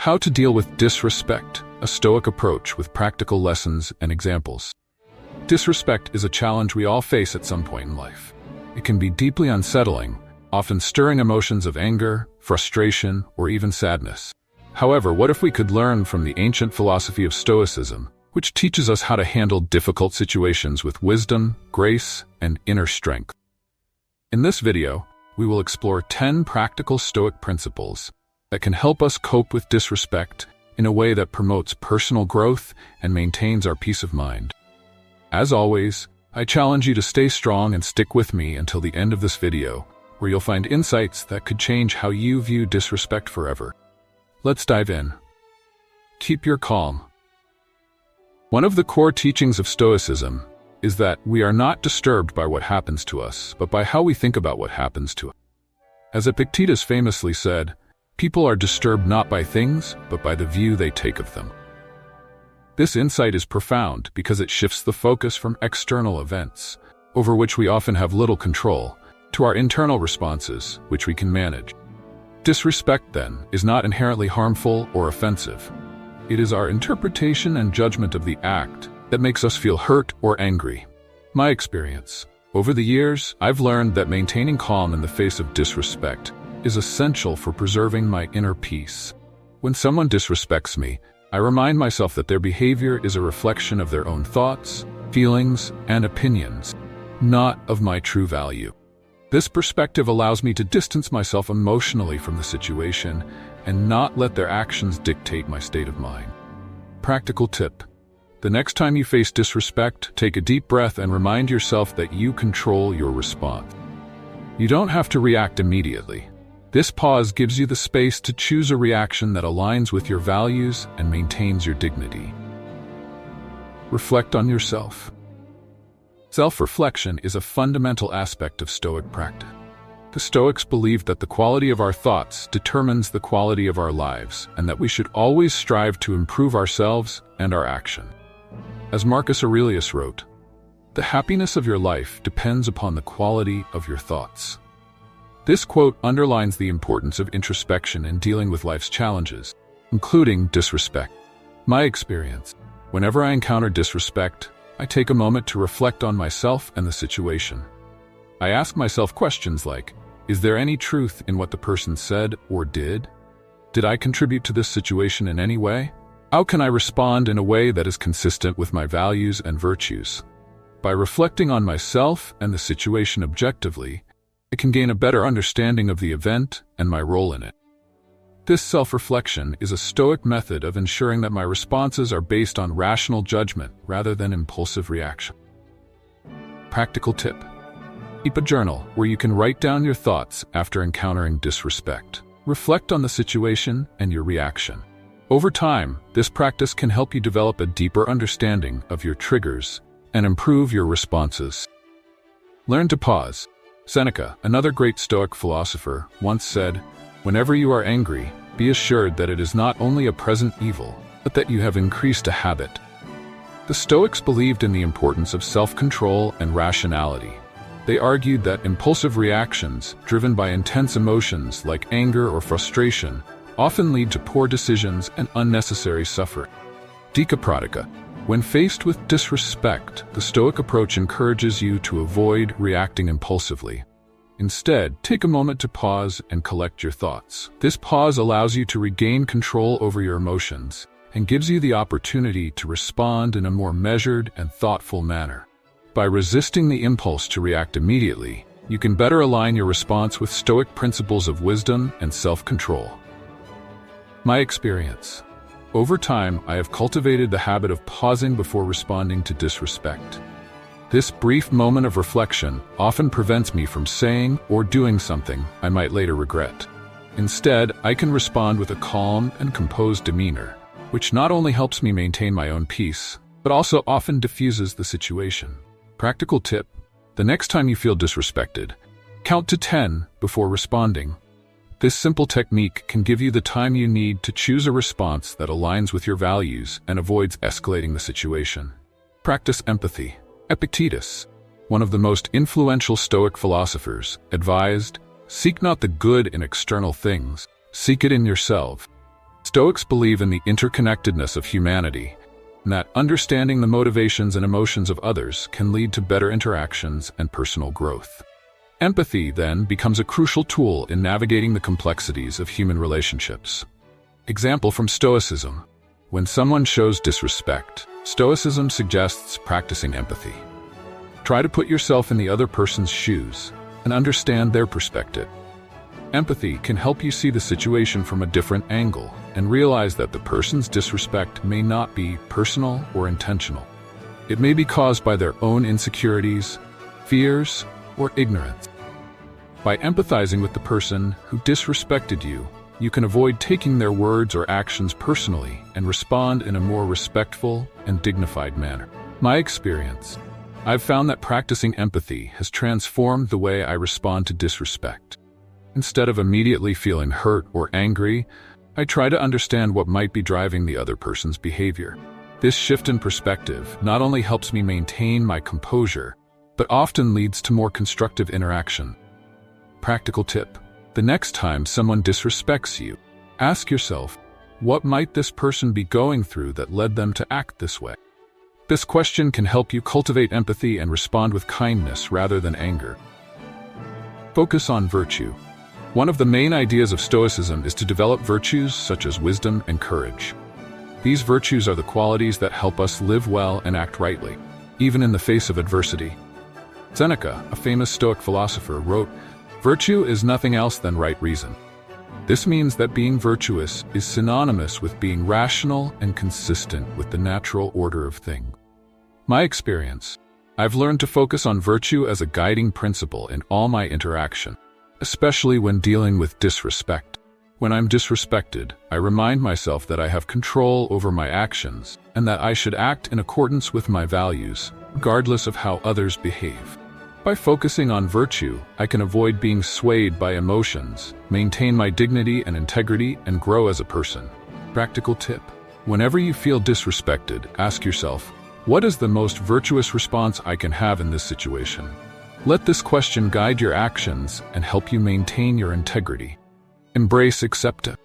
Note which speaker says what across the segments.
Speaker 1: How to deal with disrespect, a Stoic approach with practical lessons and examples. Disrespect is a challenge we all face at some point in life. It can be deeply unsettling, often stirring emotions of anger, frustration, or even sadness. However, what if we could learn from the ancient philosophy of Stoicism, which teaches us how to handle difficult situations with wisdom, grace, and inner strength? In this video, we will explore 10 practical Stoic principles that can help us cope with disrespect in a way that promotes personal growth and maintains our peace of mind. As always, I challenge you to stay strong and stick with me until the end of this video, where you'll find insights that could change how you view disrespect forever. Let's dive in. Keep your calm. One of the core teachings of Stoicism is that we are not disturbed by what happens to us, but by how we think about what happens to us. As Epictetus famously said, people are disturbed not by things, but by the view they take of them. This insight is profound because it shifts the focus from external events, over which we often have little control, to our internal responses, which we can manage. Disrespect, then, is not inherently harmful or offensive. It is our interpretation and judgment of the act that makes us feel hurt or angry. My experience. Over the years, I've learned that maintaining calm in the face of disrespect is essential for preserving my inner peace. When someone disrespects me, I remind myself that their behavior is a reflection of their own thoughts, feelings, and opinions, not of my true value. This perspective allows me to distance myself emotionally from the situation and not let their actions dictate my state of mind. Practical tip. The next time you face disrespect, take a deep breath and remind yourself that you control your response. You don't have to react immediately. This pause gives you the space to choose a reaction that aligns with your values and maintains your dignity. Reflect on yourself. Self-reflection is a fundamental aspect of Stoic practice. The Stoics believed that the quality of our thoughts determines the quality of our lives, and that we should always strive to improve ourselves and our action. As Marcus Aurelius wrote, "The happiness of your life depends upon the quality of your thoughts." This quote underlines the importance of introspection in dealing with life's challenges, including disrespect. My experience: whenever I encounter disrespect, I take a moment to reflect on myself and the situation. I ask myself questions like, is there any truth in what the person said or did? Did I contribute to this situation in any way? How can I respond in a way that is consistent with my values and virtues? By reflecting on myself and the situation objectively, I can gain a better understanding of the event and my role in it. This self-reflection is a Stoic method of ensuring that my responses are based on rational judgment rather than impulsive reaction. Practical tip. Keep a journal where you can write down your thoughts after encountering disrespect. Reflect on the situation and your reaction. Over time, this practice can help you develop a deeper understanding of your triggers and improve your responses. Learn to pause. Seneca, another great Stoic philosopher, once said, "Whenever you are angry, be assured that it is not only a present evil, but that you have increased a habit." The Stoics believed in the importance of self-control and rationality. They argued that impulsive reactions, driven by intense emotions like anger or frustration, often lead to poor decisions and unnecessary suffering. Dica pratica. When faced with disrespect, the Stoic approach encourages you to avoid reacting impulsively. Instead, take a moment to pause and collect your thoughts. This pause allows you to regain control over your emotions and gives you the opportunity to respond in a more measured and thoughtful manner. By resisting the impulse to react immediately, you can better align your response with Stoic principles of wisdom and self-control. My experience. Over time, I have cultivated the habit of pausing before responding to disrespect. This brief moment of reflection often prevents me from saying or doing something I might later regret. Instead, I can respond with a calm and composed demeanor, which not only helps me maintain my own peace, but also often diffuses the situation. Practical tip. The next time you feel disrespected, count to 10 before responding. This simple technique can give you the time you need to choose a response that aligns with your values and avoids escalating the situation. Practice empathy. Epictetus, one of the most influential Stoic philosophers, advised, "Seek not the good in external things, seek it in yourself." Stoics believe in the interconnectedness of humanity, and that understanding the motivations and emotions of others can lead to better interactions and personal growth. Empathy, then, becomes a crucial tool in navigating the complexities of human relationships. Example from Stoicism. When someone shows disrespect, Stoicism suggests practicing empathy. Try to put yourself in the other person's shoes and understand their perspective. Empathy can help you see the situation from a different angle and realize that the person's disrespect may not be personal or intentional. It may be caused by their own insecurities, fears, or ignorance. By empathizing with the person who disrespected you, you can avoid taking their words or actions personally and respond in a more respectful and dignified manner. My experience: I've found that practicing empathy has transformed the way I respond to disrespect. Instead of immediately feeling hurt or angry, I try to understand what might be driving the other person's behavior. This shift in perspective not only helps me maintain my composure, but often leads to more constructive interaction. Practical tip: the next time someone disrespects you, ask yourself, what might this person be going through that led them to act this way? This question can help you cultivate empathy and respond with kindness rather than anger. Focus on virtue. One of the main ideas of Stoicism is to develop virtues such as wisdom and courage. These virtues are the qualities that help us live well and act rightly, even in the face of adversity. Seneca, a famous Stoic philosopher, wrote, "Virtue is nothing else than right reason." This means that being virtuous is synonymous with being rational and consistent with the natural order of things. My experience: I've learned to focus on virtue as a guiding principle in all my interaction, especially when dealing with disrespect. When I'm disrespected, I remind myself that I have control over my actions and that I should act in accordance with my values, regardless of how others behave. By focusing on virtue, I can avoid being swayed by emotions, maintain my dignity and integrity, and grow as a person. Practical tip: whenever you feel disrespected, ask yourself, what is the most virtuous response I can have in this situation? Let this question guide your actions and help you maintain your integrity. Embrace acceptance.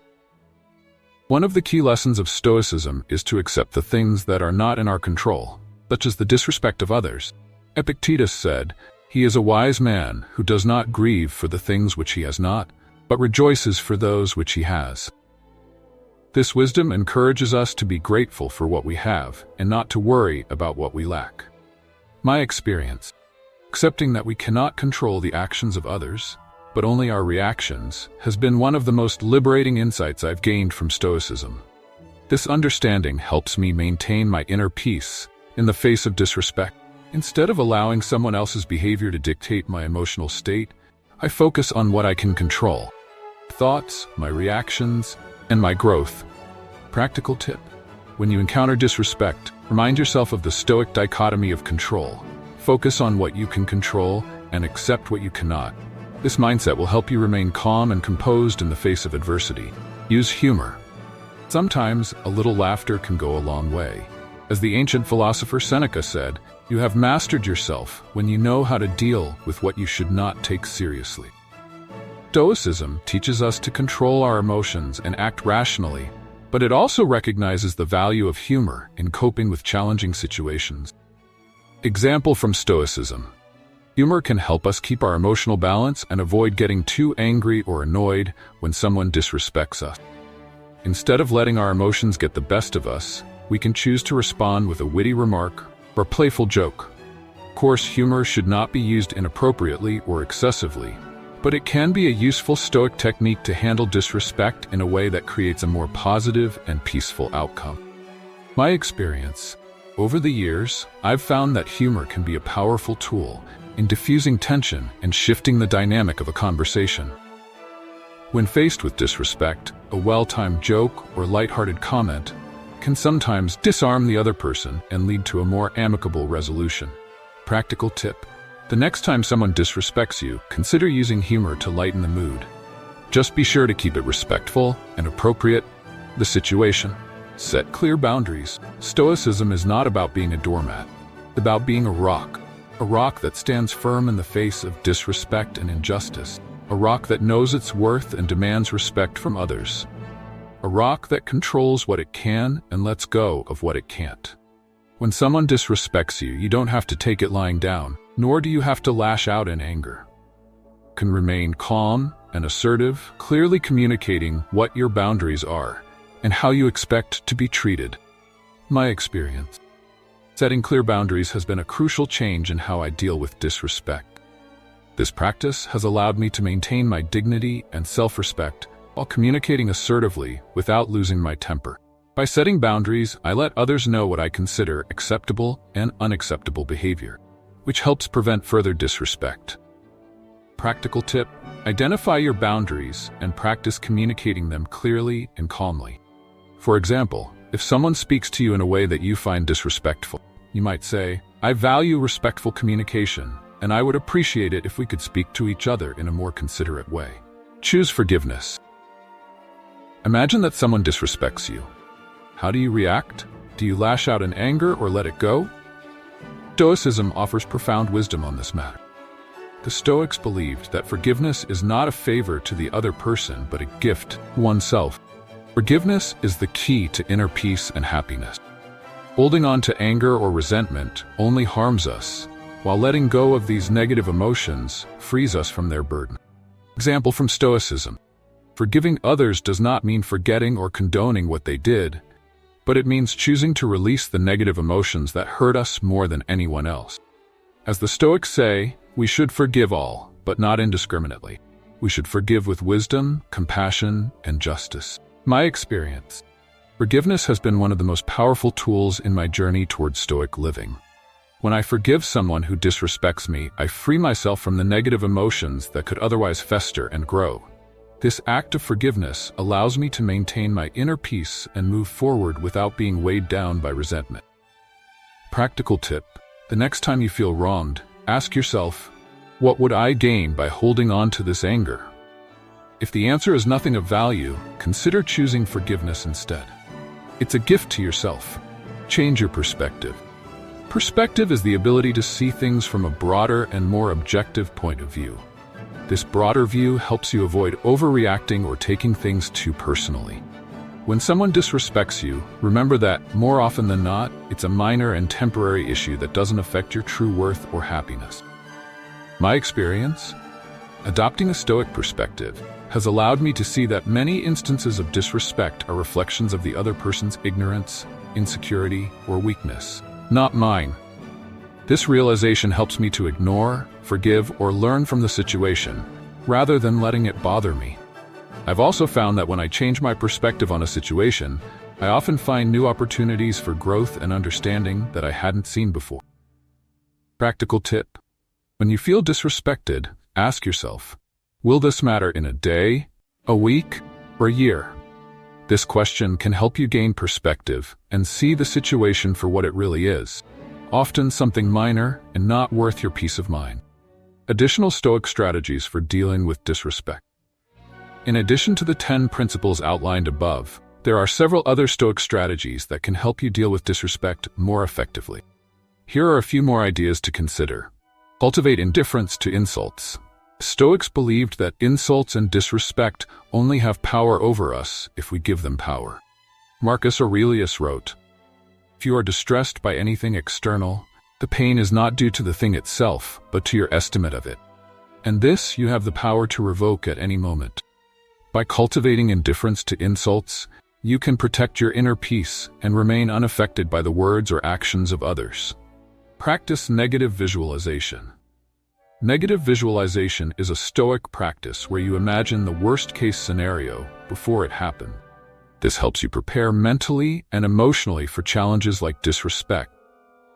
Speaker 1: One of the key lessons of Stoicism is to accept the things that are not in our control, such as the disrespect of others. Epictetus said, "He is a wise man who does not grieve for the things which he has not, but rejoices for those which he has." This wisdom encourages us to be grateful for what we have and not to worry about what we lack. My experience: accepting that we cannot control the actions of others, but only our reactions, has been one of the most liberating insights I've gained from Stoicism. This understanding helps me maintain my inner peace in the face of disrespect. Instead of allowing someone else's behavior to dictate my emotional state, I focus on what I can control: thoughts, my reactions, and my growth. Practical tip: when you encounter disrespect, remind yourself of the Stoic dichotomy of control. Focus on what you can control and accept what you cannot. This mindset will help you remain calm and composed in the face of adversity. Use humor. Sometimes a little laughter can go a long way. As the ancient philosopher Seneca said, "You have mastered yourself when you know how to deal with what you should not take seriously." Stoicism teaches us to control our emotions and act rationally, but it also recognizes the value of humor in coping with challenging situations. Example from Stoicism: humor can help us keep our emotional balance and avoid getting too angry or annoyed when someone disrespects us. Instead of letting our emotions get the best of us, we can choose to respond with a witty remark or playful joke. Of course, humor should not be used inappropriately or excessively, but it can be a useful Stoic technique to handle disrespect in a way that creates a more positive and peaceful outcome. My experience: over the years, I've found that humor can be a powerful tool in diffusing tension and shifting the dynamic of a conversation. When faced with disrespect, a well-timed joke or lighthearted comment can sometimes disarm the other person and lead to a more amicable resolution. Practical tip: the next time someone disrespects you, consider using humor to lighten the mood. Just be sure to keep it respectful and appropriate to the situation. Set clear boundaries. Stoicism is not about being a doormat. It's about being a rock that stands firm in the face of disrespect and injustice, a rock that knows its worth and demands respect from others. a rock that controls what it can and lets go of what it can't. When someone disrespects you, you don't have to take it lying down, nor do you have to lash out in anger. You can remain calm and assertive, clearly communicating what your boundaries are and how you expect to be treated. My experience. Setting clear boundaries has been a crucial change in how I deal with disrespect. This practice has allowed me to maintain my dignity and self-respect while communicating assertively without losing my temper. By setting boundaries, I let others know what I consider acceptable and unacceptable behavior, which helps prevent further disrespect. Practical tip: identify your boundaries and practice communicating them clearly and calmly. For example, if someone speaks to you in a way that you find disrespectful, you might say, "I value respectful communication, and I would appreciate it if we could speak to each other in a more considerate way." Choose forgiveness. Imagine that someone disrespects you. How do you react? Do you lash out in anger or let it go? Stoicism offers profound wisdom on this matter. The Stoics believed that forgiveness is not a favor to the other person, but a gift to oneself. Forgiveness is the key to inner peace and happiness. Holding on to anger or resentment only harms us, while letting go of these negative emotions frees us from their burden. Example from Stoicism: forgiving others does not mean forgetting or condoning what they did, but it means choosing to release the negative emotions that hurt us more than anyone else. As the Stoics say, we should forgive all, but not indiscriminately. We should forgive with wisdom, compassion, and justice. My experience: forgiveness has been one of the most powerful tools in my journey towards Stoic living. When I forgive someone who disrespects me, I free myself from the negative emotions that could otherwise fester and grow. This act of forgiveness allows me to maintain my inner peace and move forward without being weighed down by resentment. Practical tip: the next time you feel wronged, ask yourself, what would I gain by holding on to this anger? If the answer is nothing of value, consider choosing forgiveness instead. It's a gift to yourself. Change your perspective. Perspective is the ability to see things from a broader and more objective point of view. This broader view helps you avoid overreacting or taking things too personally. When someone disrespects you, remember that, more often than not, it's a minor and temporary issue that doesn't affect your true worth or happiness. My experience? Adopting a Stoic perspective has allowed me to see that many instances of disrespect are reflections of the other person's ignorance, insecurity, or weakness, not mine. This realization helps me to ignore, forgive, or learn from the situation, rather than letting it bother me. I've also found that when I change my perspective on a situation, I often find new opportunities for growth and understanding that I hadn't seen before. Practical tip: when you feel disrespected, ask yourself, will this matter in a day, a week, or a year? This question can help you gain perspective and see the situation for what it really is, often something minor and not worth your peace of mind. Additional Stoic strategies for dealing with disrespect. In addition to the 10 principles outlined above, there are several other Stoic strategies that can help you deal with disrespect more effectively. Here are a few more ideas to consider. Cultivate indifference to insults. Stoics believed that insults and disrespect only have power over us if we give them power. Marcus Aurelius wrote, "If you are distressed by anything external, the pain is not due to the thing itself, but to your estimate of it. And this you have the power to revoke at any moment." By cultivating indifference to insults, you can protect your inner peace and remain unaffected by the words or actions of others. Practice negative visualization. Negative visualization is a Stoic practice where you imagine the worst-case scenario before it happened. This helps you prepare mentally and emotionally for challenges like disrespect.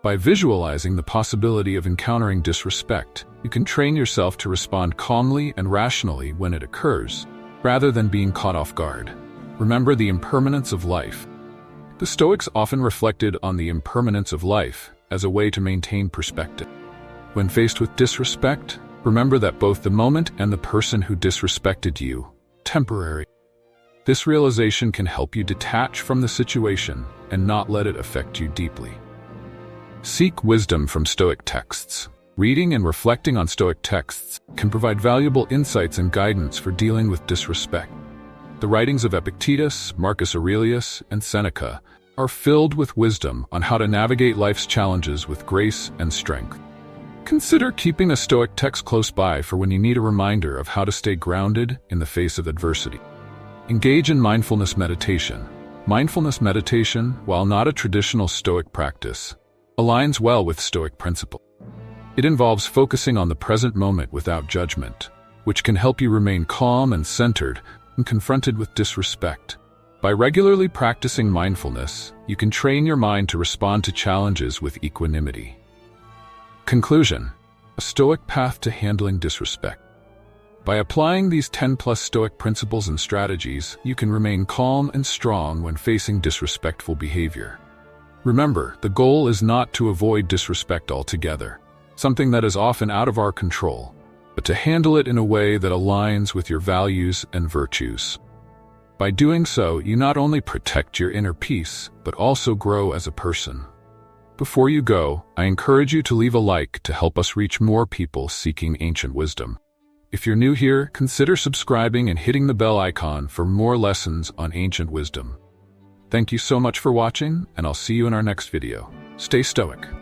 Speaker 1: By visualizing the possibility of encountering disrespect, you can train yourself to respond calmly and rationally when it occurs, rather than being caught off guard. Remember the impermanence of life. The Stoics often reflected on the impermanence of life as a way to maintain perspective. When faced with disrespect, remember that both the moment and the person who disrespected you, temporary. This realization can help you detach from the situation and not let it affect you deeply. Seek wisdom from Stoic texts. Reading and reflecting on Stoic texts can provide valuable insights and guidance for dealing with disrespect. The writings of Epictetus, Marcus Aurelius, and Seneca are filled with wisdom on how to navigate life's challenges with grace and strength. Consider keeping a Stoic text close by for when you need a reminder of how to stay grounded in the face of adversity. Engage in mindfulness meditation. Mindfulness meditation, while not a traditional Stoic practice, aligns well with Stoic principles. It involves focusing on the present moment without judgment, which can help you remain calm and centered when confronted with disrespect. By regularly practicing mindfulness, you can train your mind to respond to challenges with equanimity. Conclusion: a Stoic path to handling disrespect. By applying these 10+ Stoic principles and strategies, you can remain calm and strong when facing disrespectful behavior. Remember, the goal is not to avoid disrespect altogether, something that is often out of our control, but to handle it in a way that aligns with your values and virtues. By doing so, you not only protect your inner peace, but also grow as a person. Before you go, I encourage you to leave a like to help us reach more people seeking ancient wisdom. If you're new here, consider subscribing and hitting the bell icon for more lessons on ancient wisdom. Thank you so much for watching, and I'll see you in our next video. Stay stoic.